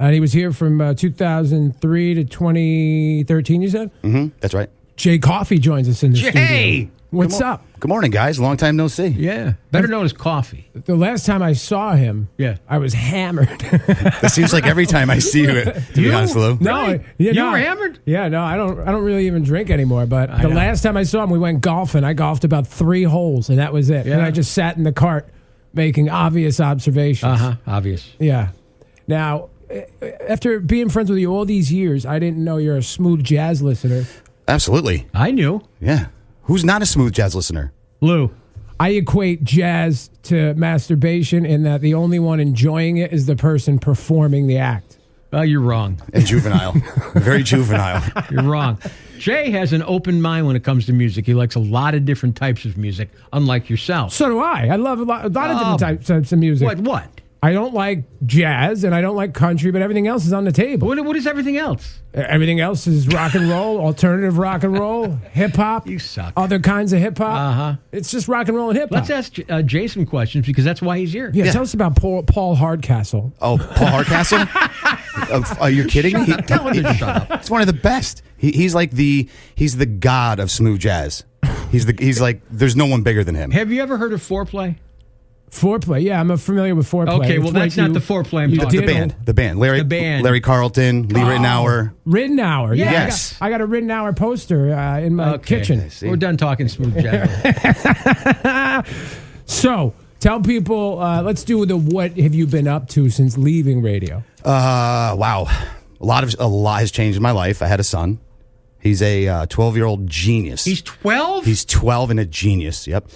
And he was here from 2003 to 2013, you said? Mm-hmm. That's right. Jay Coffey joins us in the studio. What's up? Good morning, guys. Long time no see. Yeah. Better known as Coffey. The last time I saw him, I was hammered. That seems like every time I see you, to be honest, Lou. No, Really? You were hammered? Yeah, no, I don't really even drink anymore. But the last time I saw him, we went golfing. I golfed about 3 holes, and that was it. Yeah. And I just sat in the cart making obvious observations. Obvious. Yeah. Now, after being friends with you all these years, I didn't know you're a smooth jazz listener. Absolutely. I knew. Yeah. Who's not a smooth jazz listener? Lou. I equate jazz to masturbation in that the only one enjoying it is the person performing the act. You're wrong. And juvenile. Very juvenile. You're wrong. Jay has an open mind when it comes to music. He likes a lot of different types of music, unlike yourself. So do I. I love a lot of different types of music. What? I don't like jazz and I don't like country, but everything else is on the table. What is everything else? Everything else is rock and roll, alternative rock and roll, hip hop. You suck. Other kinds of hip hop. It's just rock and roll and hip hop. Let's ask Jay some questions because that's why he's here. Yeah, tell us about Paul Hardcastle. Oh, Paul Hardcastle? Are you kidding me? Tell him to shut up. It's one of the best. He's the god of smooth jazz. He's like there's no one bigger than him. Have you ever heard of Foreplay? Foreplay, yeah, I'm familiar with Foreplay. Okay, well, that's not the Foreplay I'm talking about. The band. Larry Carlton, Lee Rittenhour. Rittenhour, yeah. Yes. I got a Rittenhour poster in my kitchen. We're done talking smooth jazz. So, tell people, let's do the what have you been up to since leaving radio? Wow. A lot has changed in my life. I had a son. He's a 12-year-old genius. He's 12? He's 12 and a genius, yep.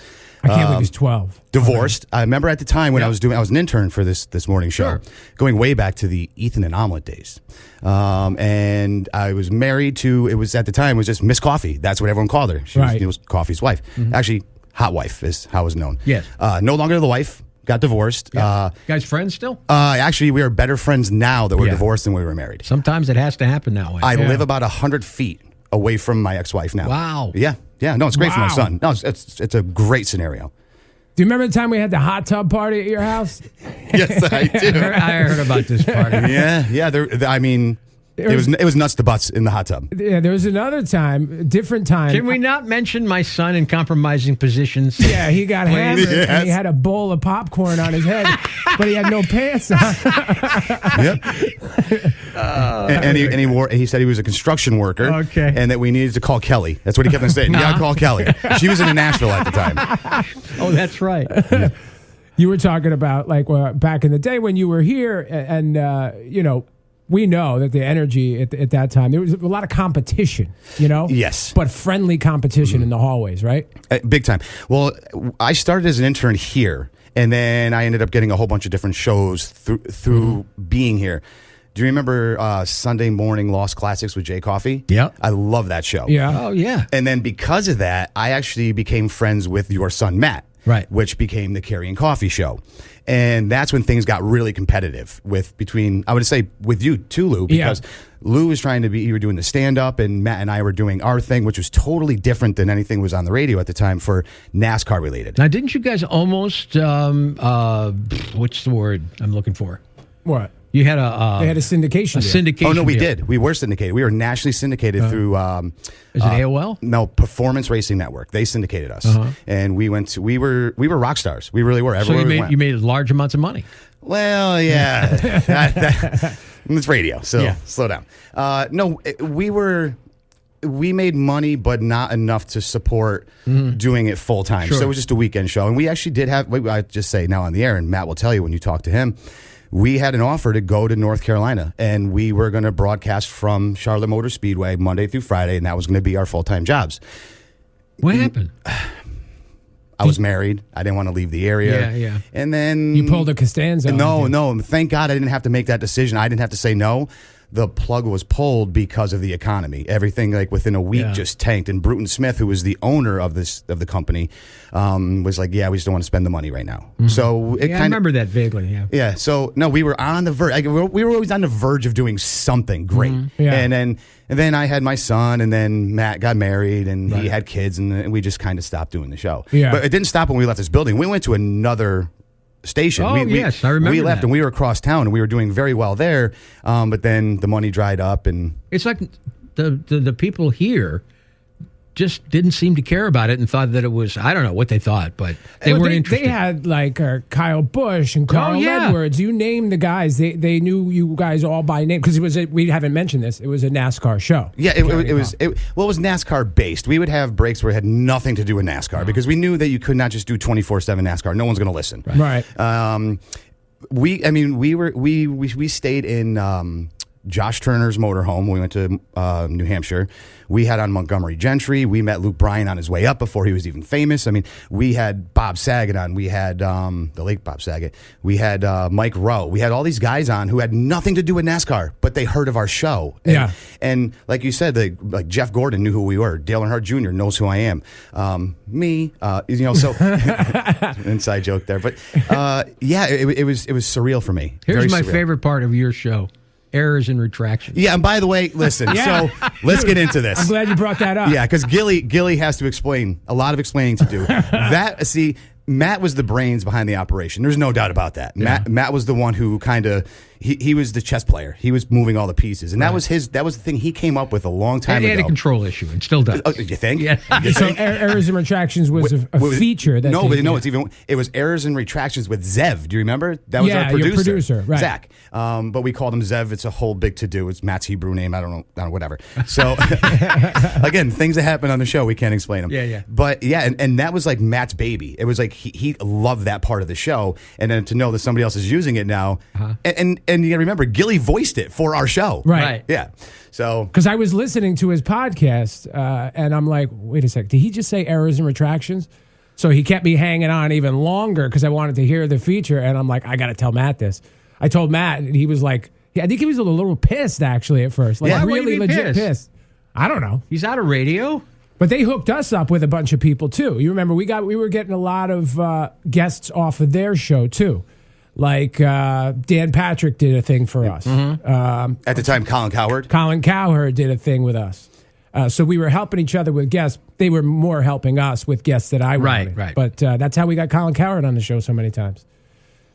I can't believe he's 12. Divorced. I remember at the time when I was an intern for this morning show, going way back to the Ethan and Omelet days. And I was married to, at the time, just Miss Coffey. That's what everyone called her. She was Coffey's wife. Actually, hot wife is how it was known. Yes. No longer the wife. Got divorced. Yeah. You guys friends still? Actually, we are better friends now that we're divorced than we were married. Sometimes it has to happen that way. I live about 100 feet away from my ex-wife now. Wow. Yeah. No, it's great for my son. No, it's a great scenario. Do you remember the time we had the hot tub party at your house? Yes, I do. I heard about this party. Yeah. It was nuts to butts in the hot tub. Yeah, there was another time, different time. Can we not mention my son in compromising positions? Yeah, he got hammered and he had a bowl of popcorn on his head, but he had no pants on. Yep. And he said he was a construction worker. Okay. And that we needed to call Kelly. That's what he kept on saying. You got to call Kelly. She was in Nashville at the time. Oh, that's right. Yeah. You were talking about back in the day when you were here, and we know that the energy at that time, there was a lot of competition, Yes. but friendly competition in the hallways, right? Big time. Well, I started as an intern here, and then I ended up getting a whole bunch of different shows through being here. Do you remember Sunday Morning Lost Classics with Jay Coffey? Yeah. I love that show. Yeah. Oh, yeah. And then because of that, I actually became friends with your son, Matt. Right. Which became the Carrie and Coffee show. And that's when things got really competitive I would say with you too, Lou, because Lou was you were doing the stand-up and Matt and I were doing our thing, which was totally different than anything was on the radio at the time for NASCAR related. Now, didn't you guys almost, what's the word I'm looking for? What? You had they had a syndication deal. Syndication. Oh, no, we deal. did. We were syndicated. We were nationally syndicated through... Is it AOL? No, Performance Racing Network. They syndicated us. And we were rock stars. We really were. Everywhere you made large amounts of money. Well, yeah. It's radio, so slow down. No, we made money, but not enough to support doing it full time. Sure. So it was just a weekend show. And we actually did have, I just say now on the air, and Matt will tell you when you talk to him, we had an offer to go to North Carolina, and we were going to broadcast from Charlotte Motor Speedway Monday through Friday, and that was going to be our full-time jobs. What happened? I was married. I didn't want to leave the area. Yeah. And then... You pulled a Costanza. No. Thank God I didn't have to make that decision. I didn't have to say no. The plug was pulled because of the economy. Everything within a week just tanked. And Bruton Smith, who was the owner of the company, was like, "Yeah, we just don't want to spend the money right now." So I remember that vaguely. Yeah. Yeah. So no, we were on the verge. We were always on the verge of doing something great. Yeah. And then I had my son, and then Matt got married, and he had kids, and we just kind of stopped doing the show. Yeah. But it didn't stop when we left this building. We went to another station. Yes, I remember We left that. and we were across town and we were doing very well there. But then the money dried up and It's like the people here just didn't seem to care about it and thought that it was, I don't know what they thought, but they weren't interested. They had like Kyle Busch and Carl Edwards. You name the guys. They knew you guys all by name because we haven't mentioned this. It was a NASCAR show. yeah, it was NASCAR based. We would have breaks where it had nothing to do with NASCAR because we knew that you could not just do 24/7 NASCAR. No one's going to listen. Right. We stayed in Josh Turner's motorhome. We went to New Hampshire. We had on Montgomery Gentry. We met Luke Bryan on his way up before he was even famous. I mean, we had Bob Saget on. We had the late Bob Saget. We had Mike Rowe. We had all these guys on who had nothing to do with NASCAR, but they heard of our show. And like you said, like Jeff Gordon knew who we were. Dale Earnhardt Jr. knows who I am. So inside joke there. But it was surreal for me. Here's my favorite part of your show. Errors and retractions. Yeah, and by the way, listen, so let's get into this. I'm glad you brought that up. Yeah, because Gilly has to explain, a lot of explaining to do. Matt was the brains behind the operation. There's no doubt about that. Yeah. Matt was the one who kind of he was the chess player. He was moving all the pieces, and that was the thing he came up with a long time ago. He had a control issue and still does. You think? Yeah. So errors and retractions was a feature. That it was errors and retractions with Zev. Do you remember? That was our producer, your producer, right? Zach. But we called him Zev. It's a whole big to do. It's Matt's Hebrew name. I don't know, whatever. So again, things that happen on the show we can't explain them. Yeah. But and that was like Matt's baby. It was like he loved that part of the show, and then to know that somebody else is using it now, and you got to remember, Gilly voiced it for our show, right? Yeah. So because I was listening to his podcast, and I'm like, wait a sec, did he just say errors and retractions? So he kept me hanging on even longer because I wanted to hear the feature, and I'm like, I got to tell Matt this. I told Matt, and he was like, I think he was a little pissed actually at first, like really legit pissed. I don't know. He's out of radio. But they hooked us up with a bunch of people too. You remember we were getting a lot of guests off of their show too. Like Dan Patrick did a thing for us. At the time, Colin Cowherd. Colin Cowherd did a thing with us. So we were helping each other with guests. They were more helping us with guests that I wanted. Right. But that's how we got Colin Cowherd on the show so many times.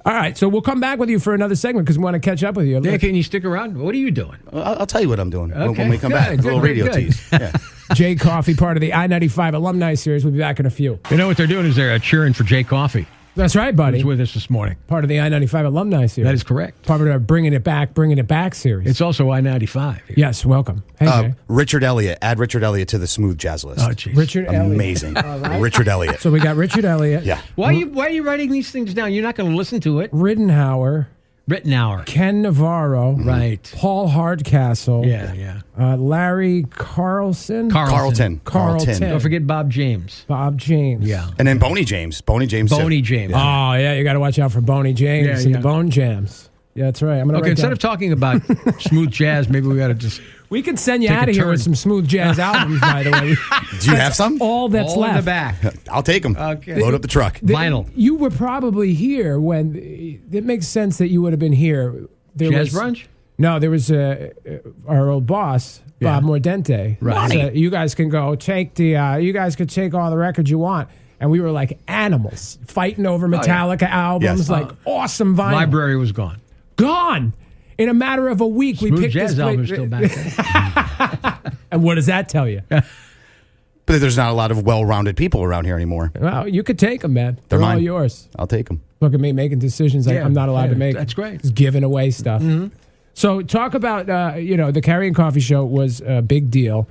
All right, so we'll come back with you for another segment because we want to catch up with you. Yeah, can you stick around? What are you doing? I'll tell you what I'm doing when we come Good, back. A little good, radio good. tease. Yeah. Jay Coffey, part of the I-95 alumni series. We'll be back in a few. You know what they're doing is they're cheering for Jay Coffey. That's right, buddy. Who's with us this morning. Part of the I-95 alumni series. That is correct. Part of our Bringing It Back series. It's also I-95. Yes, welcome. Hey, Jay. Richard Elliott. Add Richard Elliott to the smooth jazz list. Oh, jeez. Richard Elliott. Amazing. Richard Elliott. So we got Richard Elliott. Yeah. Why are you writing these things down? You're not going to listen to it. Rittenhauer. Rittenhour. Ken Navarro. Right. Paul Hardcastle. Yeah. Larry Carlson. Carlton. Don't forget Bob James. Bob James. Yeah. And then Boney James. Boney James. Boney James. Oh, yeah, you got to watch out for Boney James and the Bone Jams. Yeah, that's right. I'm gonna Okay, instead of talking about smooth jazz, maybe we got to just... We can send you Take out a of here turn. with some smooth jazz albums, by the way. Do you have some? All that's all left. in the back. I'll take them. Okay. Load up the truck. Vinyl. You were probably here when... It makes sense that you would have been here. Jazz brunch? No, there was our old boss, Bob Mordente. Right. Said, you guys can go take you guys could take all the records you want. And we were like animals fighting over Metallica albums, Yes. like awesome vinyl. Library was gone. Gone. In a matter of a week, Smooth we picked jazz this album is still back there. And what does that tell you? But there's not a lot of well-rounded people around here anymore. Well, you could take them, man. They're all mine. yours. I'll take them. Look at me making decisions I'm not allowed to make. That's great. Just giving away stuff. So talk about, the Carrie Coffee Show was a big deal.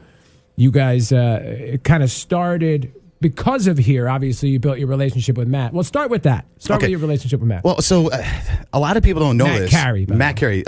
You guys kind of started because of here. Obviously, you built your relationship with Matt. Well, start with that. Start with your relationship with Matt. Well, so a lot of people don't know Matt this. Carey, by the Matt Carey,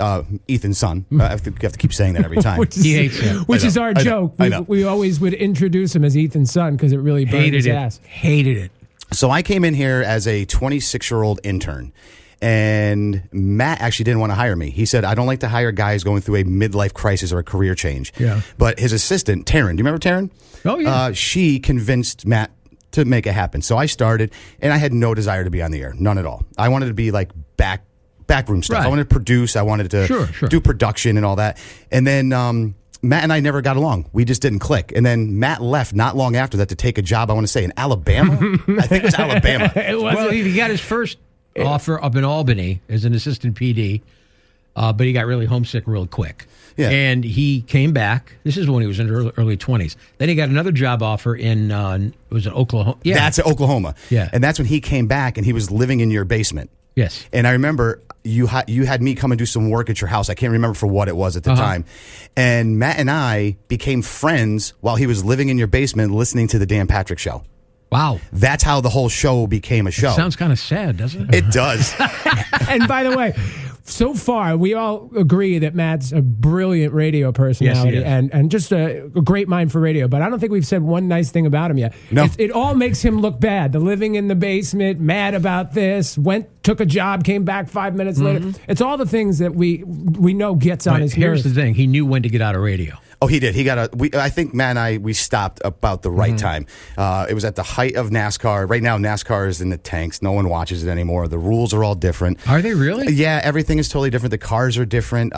Ethan's son. I have to keep saying that every time. He hates him. Which is our I know, joke. I know. We always would introduce him as Ethan's son because it really burned his ass. Hated it. So I came in here as a 26-year-old intern. And Matt actually didn't want to hire me. He said, I don't like to hire guys going through a midlife crisis or a career change. Yeah. But his assistant, Taryn, do you remember Taryn? Oh, yeah. She convinced Matt to make it happen. So I started, and I had no desire to be on the air. None at all. I wanted to be like backroom stuff. Right. I wanted to produce. I wanted to Sure. do production and all that. And then Matt and I never got along. We just didn't click. And then Matt left not long after that to take a job, I want to say, in Alabama. I think it was Alabama. It wasn't. Well, he got his first offer up in Albany as an assistant PD, but he got really homesick real quick. Yeah. And he came back. This is when he was in early 20s. Then he got another job offer in, was it Oklahoma? Yeah. That's Oklahoma. Yeah. And that's when he came back and he was living in your basement. Yes. And I remember you had me come and do some work at your house. I can't remember for what it was at the time. And Matt and I became friends while he was living in your basement listening to the Dan Patrick Show. Wow. That's how the whole show became a show. Sounds kind of sad, doesn't it? It does. And by the way, so far, we all agree that Matt's a brilliant radio personality Yes, and just a great mind for radio. But I don't think we've said one nice thing about him yet. No. It all makes him look bad. The living in the basement, mad about this, took a job, came back 5 minutes later. It's all the things that we know gets on his Here's nerves. the thing. He knew when to get out of radio. Oh, he did. He got I think Matt and I, we stopped about the right time. It was at the height of NASCAR. Right now, NASCAR is in the tanks. No one watches it anymore. The rules are all different. Are they really? Yeah, everything is totally different. The cars are different.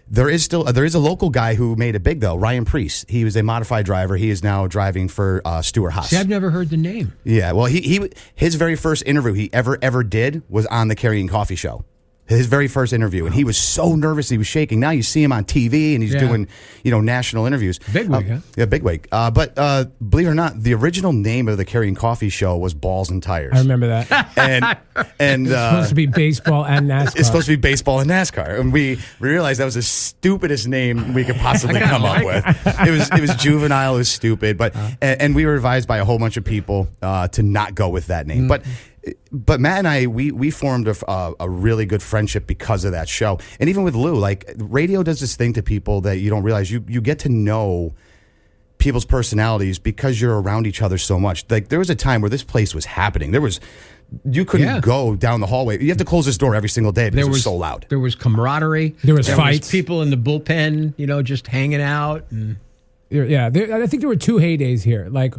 There is a local guy who made it big though, Ryan Priest. He was a modified driver. He is now driving for Stuart Haas. See, I've never heard the name. Yeah, well, his very first interview he ever did was on the Carrie and Coffey show. His very first interview, and he was so nervous he was shaking. Now you see him on TV, and he's doing, national interviews. Bigwig, huh? Yeah, bigwig. But believe it or not, the original name of the Carrie and Coffee show was Balls and Tires. I remember that. And It's supposed to be baseball and NASCAR. it's supposed to be baseball and NASCAR, and we realized that was the stupidest name we could possibly come up with. It was juvenile, it was stupid, but and we were advised by a whole bunch of people to not go with that name, But Matt and I, we formed a really good friendship because of that show. And even with Lou, like, radio does this thing to people that you don't realize. You get to know people's personalities because you're around each other so much. Like, there was a time where this place was happening. You couldn't go down the hallway. You have to close this door every single day because it was so loud. There was camaraderie. There was fights. People in the bullpen, just hanging out. And I think there were two heydays here. Like,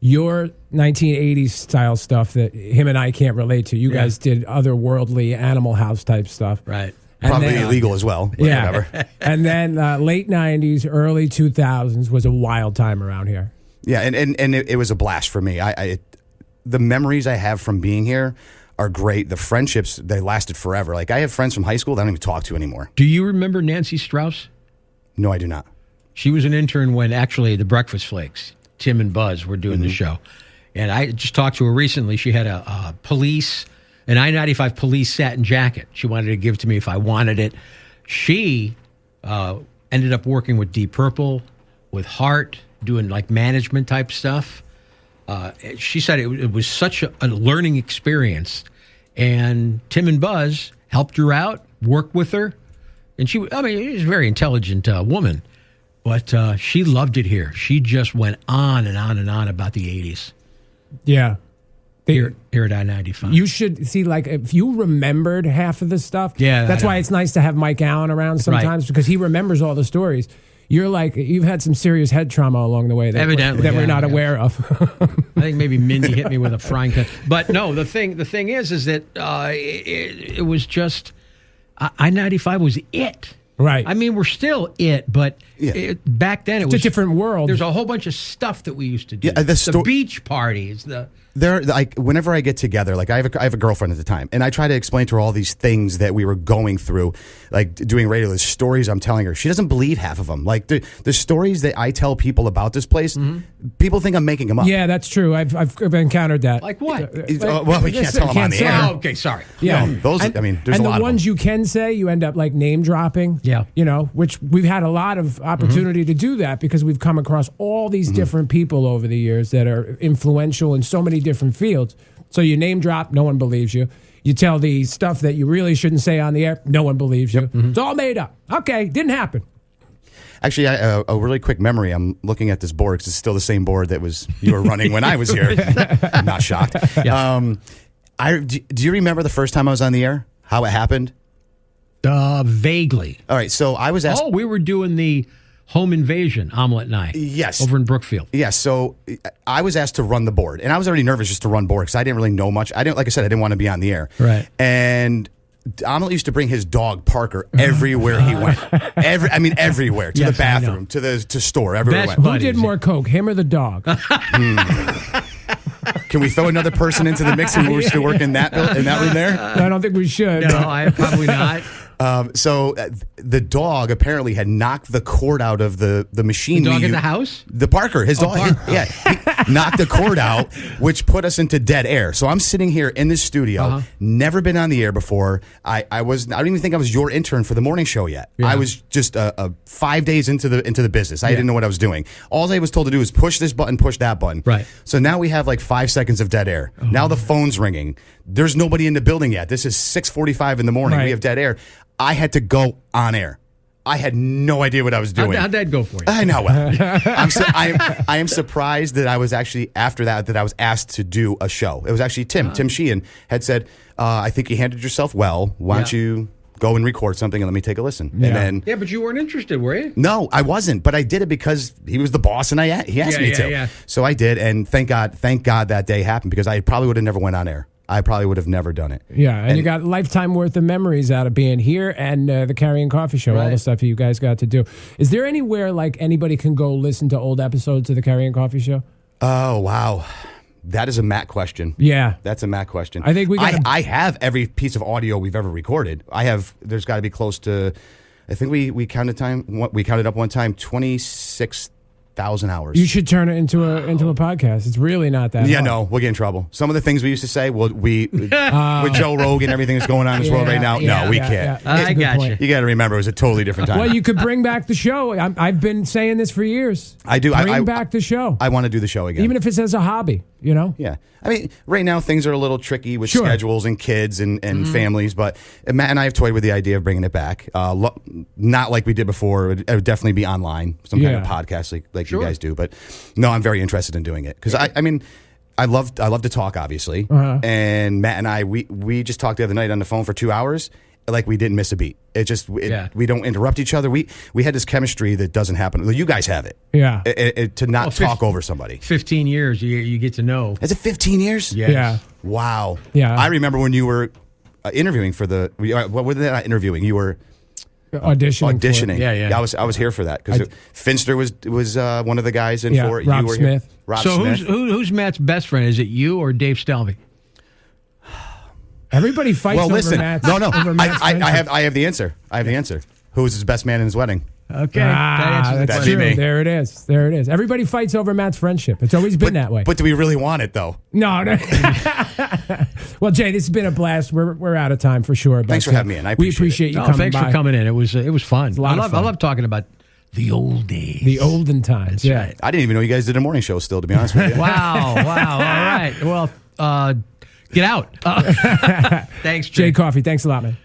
your 1980s style stuff that him and I can't relate to. You guys did otherworldly Animal House type stuff. Right. And Probably then, illegal as well. But whatever. And then late 90s, early 2000s was a wild time around here. Yeah, and it was a blast for me. The memories I have from being here are great. The friendships, they lasted forever. Like, I have friends from high school that I don't even talk to anymore. Do you remember Nancy Strauss? No, I do not. She was an intern when actually the Breakfast Flakes, Tim and Buzz, were doing the show. And I just talked to her recently. She had an i95 police satin jacket. She wanted to give to me if I wanted it. She ended up working with Deep Purple, with Heart, doing like management type stuff. She said it was such a learning experience. And Tim and Buzz helped her out, worked with her. And she was a very intelligent woman. But she loved it here. She just went on and on and on about the 80s. Yeah. Here at I-95. You should see, like, if you remembered half of this stuff. Yeah, that's why it's nice to have Mike Allen around sometimes because he remembers all the stories. You're like, you've had some serious head trauma along the way that we're not aware of. I think maybe Mindy hit me with a frying pan. But no, the thing is that it was just I-95 was it. Right. I mean, we're still it, but back then it was a different world. There's a whole bunch of stuff that we used to do. Yeah, the beach parties, whenever I get together, like I have a girlfriend at the time, and I try to explain to her all these things that we were going through, like doing radio. The stories I'm telling her, she doesn't believe half of them. Like the stories that I tell people about this place, people think I'm making them up. Yeah, that's true. I've encountered that. Like what? Well, we can't tell them on the air. Oh, okay, sorry. Yeah, those. There's a lot of them. And the ones you can say, you end up like name dropping. Yeah, which we've had a lot of opportunity to do that because we've come across all these different people over the years that are influential in so many different fields. So you name drop, no one believes you. You tell the stuff that you really shouldn't say on the air, no one believes you. It's all made up. Okay, didn't happen. Actually, a really quick memory. I'm looking at this board because it's still the same board that you were running when I was here. I'm not shocked. Yeah. Do you remember the first time I was on the air? How it happened? Vaguely. All right, so I was asked. Oh, we were doing the home invasion, Omelet and I. Yes. Over in Brookfield. Yes, so I was asked to run the board, and I was already nervous just to run board because I didn't really know much. Like I said, I didn't want to be on the air. Right. And Omelet used to bring his dog Parker everywhere he went. Everywhere. To the bathroom, to store, everywhere he went. Who did more coke, him or the dog? Can we throw another person into the mix and we're still working in that room there? I don't think we should. No, I probably not. So the dog apparently had knocked the cord out of the machine. The dog in the house? The Parker, his dog. He knocked the cord out, which put us into dead air. So I'm sitting here in this studio, never been on the air before. I don't even think I was your intern for the morning show yet. Yeah. I was just 5 days into the business. I didn't know what I was doing. All I was told to do is push this button, push that button. Right. So now we have like 5 seconds of dead air. Now the phone's ringing. There's nobody in the building yet. This is 6:45 in the morning. Right. We have dead air. I had to go on air. I had no idea what I was doing. How'd that go for you? I know. I am surprised that I was actually, after that I was asked to do a show. It was actually Tim Sheehan had said, I think you handled yourself well. Why don't you go and record something and let me take God then. Yeah, but you weren't interested, were you? No, I wasn't. But I did it because he was the boss and he asked me to. Yeah. So I did. And thank God that day happened because I probably would have never went on air. I probably would have never done it. Yeah, and you got lifetime worth of memories out of being here and the Carrie and Coffee Show, all the stuff you guys got to do. Is there anywhere like anybody can go listen to old episodes of the Carrie and Coffee Show? Oh, wow. That is a Matt question. Yeah. That's a Matt question. I think I have every piece of audio we've ever recorded. There's got to be close to, I think we counted up one time, 26,000 hours. You should turn it into a podcast. It's really not that hard. No, we'll get in trouble. Some of the things we used to say, with Joe Rogan, everything that's going on in this world right now, no, we can't. Yeah. I got you. You got to remember, it was a totally different time. Well, you could bring back the show. I've been saying this for years. I do. Bring back the show. I want to do the show again. Even if it's as a hobby, Yeah. I mean, right now things are a little tricky with schedules and kids and families, but Matt and I have toyed with the idea of bringing it back. Not like we did before. It would definitely be online, some kind of podcast like you guys do. But no, I'm very interested in doing it because I love to talk, obviously. And Matt and I, we just talked the other night on the phone for 2 hours. Like we didn't miss a beat. We don't interrupt each other. We had this chemistry that doesn't happen. You guys have it. Yeah. To not talk over somebody. 15 years, you get to know. Is it 15 years? Yes. Yeah. Wow. Yeah. I remember when you were interviewing for what were they not interviewing? You were auditioning. Yeah. I was here for that because Finster was one of the guys in for it. Rob you were Smith. Here. Rob so Smith. who's Matt's best friend? Is it you or Dave Stelvey? Everybody fights over Matt's. No. Over Matt's I have the answer. Who was his best man in his wedding? Okay. That's That'd true. be me. There it is. Everybody fights over Matt's friendship. It's always been that way. But do we really want it though? No. Well, Jay, this has been a blast. We're out of time for sure. But, Thanks for having me in. We appreciate you coming thanks by. for coming in. It was fun. I love talking about the old days. The olden times. That's right. I didn't even know you guys did a morning show still, to be honest with you. Wow. All right. Well, get out. Thanks, Jay Coffey, thanks a lot, man.